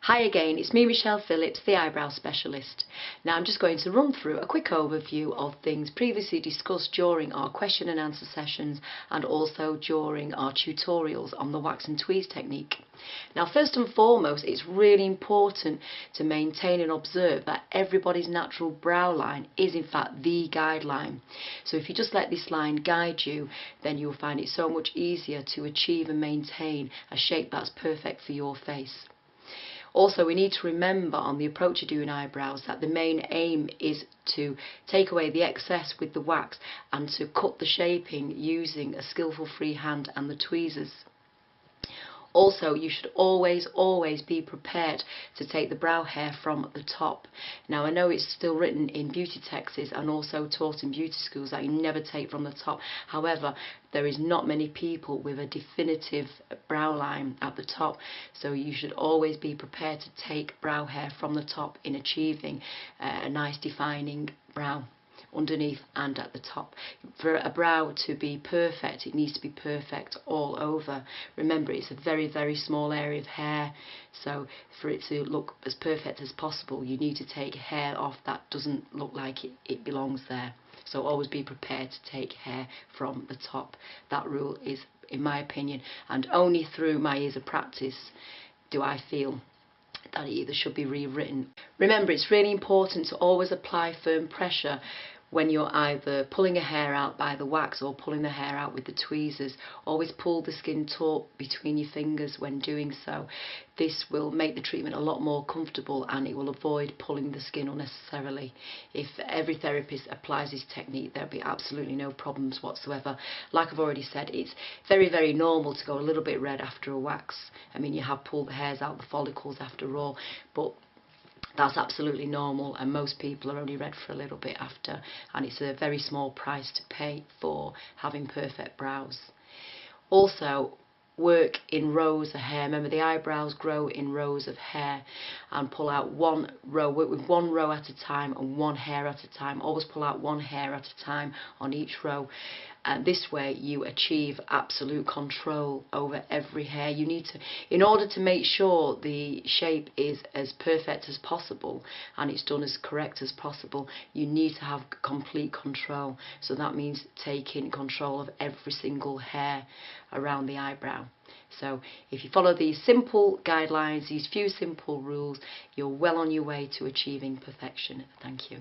Hi again, it's me Michelle Phillips, the eyebrow specialist. Now I'm just going to run through a quick overview of things previously discussed during our question and answer sessions and also during our tutorials on the wax and tweeze technique. Now first and foremost, it's really important to maintain and observe that everybody's natural brow line is in fact the guideline. So if you just let this line guide you, then you'll find it so much easier to achieve and maintain a shape that's perfect for your face. Also, we need to remember on the approach of doing eyebrows that the main aim is to take away the excess with the wax and to cut the shaping using a skillful free hand and the tweezers. Also, you should always be prepared to take the brow hair from the top. Now, I know it's still written in beauty texts and also taught in beauty schools that you never take from the top. However, there is not many people with a definitive brow line at the top, so you should always be prepared to take brow hair from the top in achieving a nice defining brow underneath and at the top. For a brow to be perfect, it needs to be perfect all over. Remember, it's a very small area of hair, so for it to look as perfect as possible, you need to take hair off that doesn't look like it belongs there. So always be prepared to take hair from the top. That rule is, in my opinion, and only through my years of practice do I feel that it either should be rewritten. Remember, it's really important to always apply firm pressure when you're either pulling a hair out by the wax or pulling the hair out with the tweezers. Always pull the skin taut between your fingers when doing so. This will make the treatment a lot more comfortable and it will avoid pulling the skin unnecessarily. If every therapist applies this technique, there'll be absolutely no problems whatsoever. Like I've already said, it's very normal to go a little bit red after a wax. I mean, you have pulled the hairs out, the follicles after all, but that's absolutely normal, and most people are only red for a little bit after, and it's a very small price to pay for having perfect brows. Also, work in rows of hair. Remember, the eyebrows grow in rows of hair, and pull out one row. Work with one row at a time and one hair at a time. Always pull out one hair at a time on each row, and this way you achieve absolute control over every hair. You need to, in order to make sure the shape is as perfect as possible and it's done as correct as possible, you need to have complete control. So that means taking control of every single hair around the eyebrow. So if you follow these simple guidelines, these few simple rules, you're well on your way to achieving perfection. Thank you.